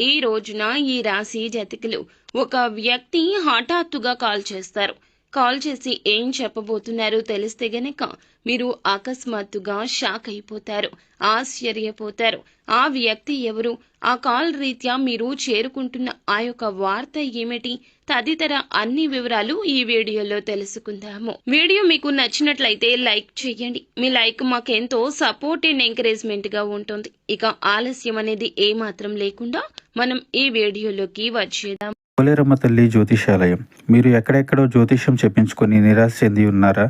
ఈ రోజున ఈ రాశి జాతకులు ఒక వ్యక్తి హఠాత్తుగా కాల్ చేస్తారు. కాల్ చేసి ఏం చెప్పబోతున్నారో తెలిస్తే గనక మీరు అకస్మాత్తుగా షాక్ అయిపోతారు, ఆశ్చర్యపోతారు. ఆ వ్యక్తి ఎవరు, ఆ కాల్ రీత్యా మీరు చేరుకుంటున్న ఆ యొక్క వార్త ఏమిటి, తదితర అన్ని వివరాలు ఈ వీడియోలో తెలుసుకుందాము. వీడియో మీకు నచ్చినట్లయితే లైక్ చేయండి. మీ లైక్ మాకెంతో సపోర్ట్ అండ్ ఎంకరేజ్మెంట్ గా ఉంటుంది. ఇక ఆలస్యం అనేది ఏమాత్రం లేకుండా మనం ఈ వీడియోలోకి వచ్చేద్దాం. పోలేరమ్మ తల్లి జ్యోతిషాలయం. మీరు ఎక్కడెక్కడో జ్యోతిష్యం చెప్పించుకొని నిరాశ చెంది ఉన్నారా?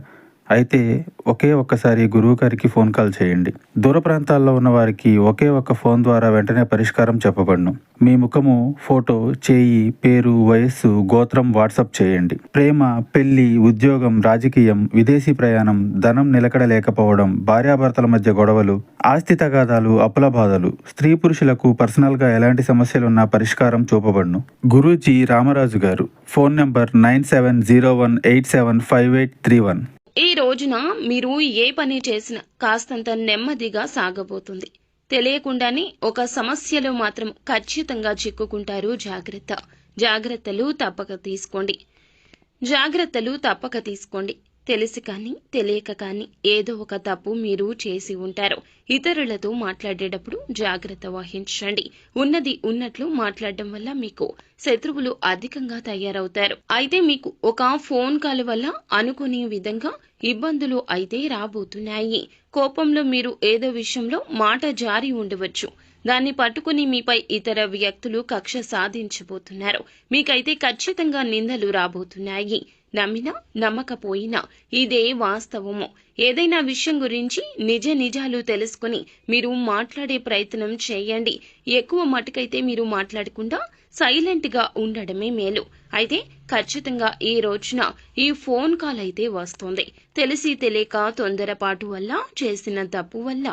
అయితే ఒకే ఒక్కసారి గురువు గారికి ఫోన్ కాల్ చేయండి. దూర ప్రాంతాల్లో ఉన్న వారికి ఒకే ఒక్క ఫోన్ ద్వారా వెంటనే పరిష్కారం చెప్పబడును. మీ ముఖము, ఫోటో, చేయి, పేరు, వయస్సు, గోత్రం వాట్సాప్ చేయండి. ప్రేమ, పెళ్లి, ఉద్యోగం, రాజకీయం, విదేశీ ప్రయాణం, ధనం నిలకడ లేకపోవడం, భార్యాభర్తల మధ్య గొడవలు, ఆస్తి తగాదాలు, అప్పుల బాధలు, స్త్రీ పురుషులకు పర్సనల్ గా ఎలాంటి సమస్యలున్నా పరిష్కారం చూపబడును. గురూజీ రామరాజు గారు. Phone number 9701875831. ఈ రోజున మీరు ఏ పని చేసినా కాస్తంత నెమ్మదిగా సాగబోతుంది. తెలియకుండానే ఒక సమస్యలో మాత్రం ఖచ్చితంగా చిక్కుకుంటారు. జాగ్రత్తలు తప్పక తీసుకోండి. తెలిసి కానీ తెలియక కానీ ఏదో ఒక తప్పు మీరు చేసి ఉంటారు. ఇతరులతో మాట్లాడేటప్పుడు జాగ్రత్త వహించండి. ఉన్నది ఉన్నట్లు మాట్లాడడం వల్ల మీకు శత్రువులు అధికంగా తయారవుతారు. అయితే మీకు ఒక ఫోన్ కాల్ వల్ల అనుకునే విధంగా ఇబ్బందులు అయితే రాబోతున్నాయి. కోపంలో మీరు ఏదో విషయంలో మాట జారి ఉండవచ్చు. దాన్ని పట్టుకుని మీపై ఇతర వ్యక్తులు కక్ష సాధించబోతున్నారు. మీకైతే ఖచ్చితంగా నిందలు రాబోతున్నాయి. నమ్మినా నమ్మకపోయినా ఇదే వాస్తవము. ఏదైనా విషయం గురించి నిజాలు తెలుసుకుని మీరు మాట్లాడే ప్రయత్నం చేయండి. ఎక్కువ మటుకైతే మీరు మాట్లాడకుండా సైలెంట్ గా ఉండడమే మేలు. అయితే ఖచ్చితంగా ఈ రోజున ఈ ఫోన్ కాల్ అయితే వస్తుంది. తెలిసి తెలియక తొందరపాటు వల్ల చేసిన తప్పు వల్ల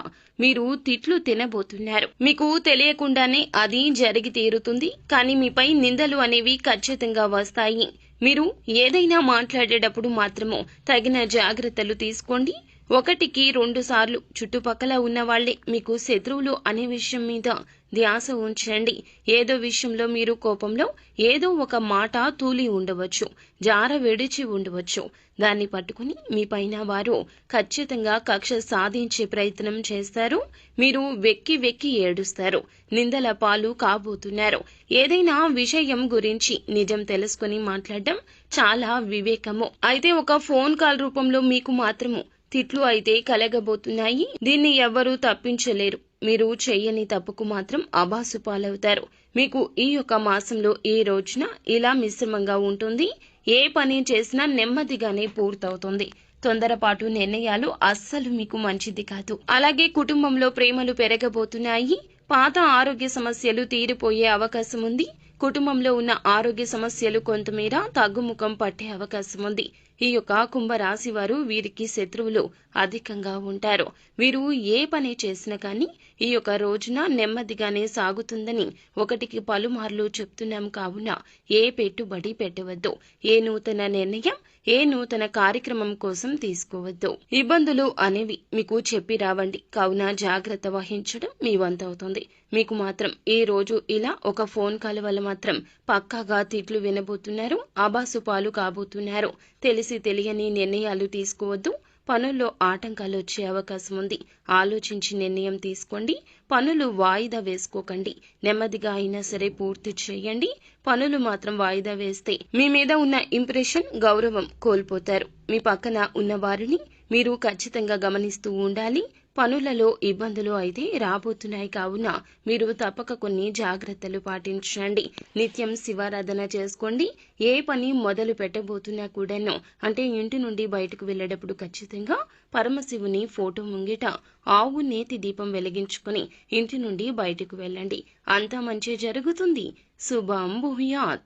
మీరు తిట్లు తినబోతున్నారు. మీకు తెలియకుండానే అది జరిగి తీరుతుంది. కానీ మీపై నిందలు అనేవి ఖచ్చితంగా వస్తాయి. మీరు ఏదైనా మాట్లాడేటప్పుడు మాత్రము తగిన జాగ్రత్తలు తీసుకోండి. 1-2 సార్లు చుట్టుపక్కల ఉన్న వాళ్లే మీకు శత్రువులు అనే విషయం మీద ధ్యాస ఉంచండి. ఏదో విషయంలో మీరు కోపంలో ఏదో ఒక మాట తూలి ఉండవచ్చు, జార విడిచి ఉండవచ్చు. దాన్ని పట్టుకుని మీ పైన వారు ఖచ్చితంగా కక్ష సాధించే ప్రయత్నం చేస్తారు. మీరు వెక్కి ఏడుస్తారు, నిందల పాలు కాబోతున్నారు. ఏదైనా విషయం గురించి నిజం తెలుసుకుని మాట్లాడడం చాలా వివేకము. అయితే ఒక ఫోన్ కాల్ రూపంలో మీకు మాత్రము తిట్లు అయితే కలగబోతున్నాయి. దీన్ని ఎవ్వరూ తప్పించలేరు. మీరు చెయ్యని తప్పుకు మాత్రం అబాసు పాలవుతారు. మీకు ఈ యొక్క మాసంలో ఈ రోజున ఇలా మిశ్రమంగా ఉంటుంది. ఏ పని చేసినా నెమ్మదిగానే పూర్తవుతుంది. తొందరపాటు నిర్ణయాలు అస్సలు మీకు మంచిది కాదు. అలాగే కుటుంబంలో ప్రేమలు పెరగబోతున్నాయి. పాత ఆరోగ్య సమస్యలు తీరిపోయే అవకాశం ఉంది. కుటుంబంలో ఉన్న ఆరోగ్య సమస్యలు కొంతమేర తగ్గుముఖం పట్టే అవకాశం ఉంది. ఈ యొక్క కుంభరాశి వారు వీరికి శత్రువులు అధికంగా ఉంటారు. వీరు ఏ పని చేసినా కానీ ఈ యొక్క రోజున నెమ్మదిగానే సాగుతుందని ఒకటికి పలుమార్లు చెప్తున్నాం. కావున ఏ పెట్టుబడి పెట్టవద్దు. ఏ నూతన నిర్ణయం, ఏ నూతన కార్యక్రమం కోసం తీసుకోవద్దు. ఇబ్బందులు అనేవి మీకు చెప్పి రావండి. కావున జాగ్రత్త వహించడం మీ వంతవుతుంది. మీకు మాత్రం ఈ రోజు ఇలా ఒక ఫోన్ కాల్ వల్ల మాత్రం పక్కాగా తిట్లు వినబోతున్నారు, ఆబాసు పాలు కాబోతున్నారు. తెలిసి తెలియని నిర్ణయాలు తీసుకోవద్దు. పనుల్లో ఆటంకాలు వచ్చే అవకాశం ఉంది. ఆలోచించి నిర్ణయం తీసుకోండి. పనులు వాయిదా వేసుకోకండి. నెమ్మదిగా అయినా సరే పూర్తి చేయండి. పనులు మాత్రం వాయిదా వేస్తే మీ మీద ఉన్న ఇంప్రెషన్, గౌరవం కోల్పోతారు. మీ పక్కన ఉన్న వారిని మీరు ఖచ్చితంగా గమనిస్తూ ఉండాలి. పనులలో ఇబ్బందులు అయితే రాబోతున్నాయి. కావున మీరు తప్పక కొన్ని జాగ్రత్తలు పాటించండి. నిత్యం శివారాధన చేసుకోండి. ఏ పని మొదలు పెట్టబోతున్నా కూడాను, అంటే ఇంటి నుండి బయటకు వెళ్ళేటప్పుడు ఖచ్చితంగా పరమశివుని ఫోటో ముంగిట ఆవు నేతి దీపం వెలిగించుకుని ఇంటి నుండి బయటకు వెళ్ళండి. అంతా మంచి జరుగుతుంది. శుభం భూయాత్.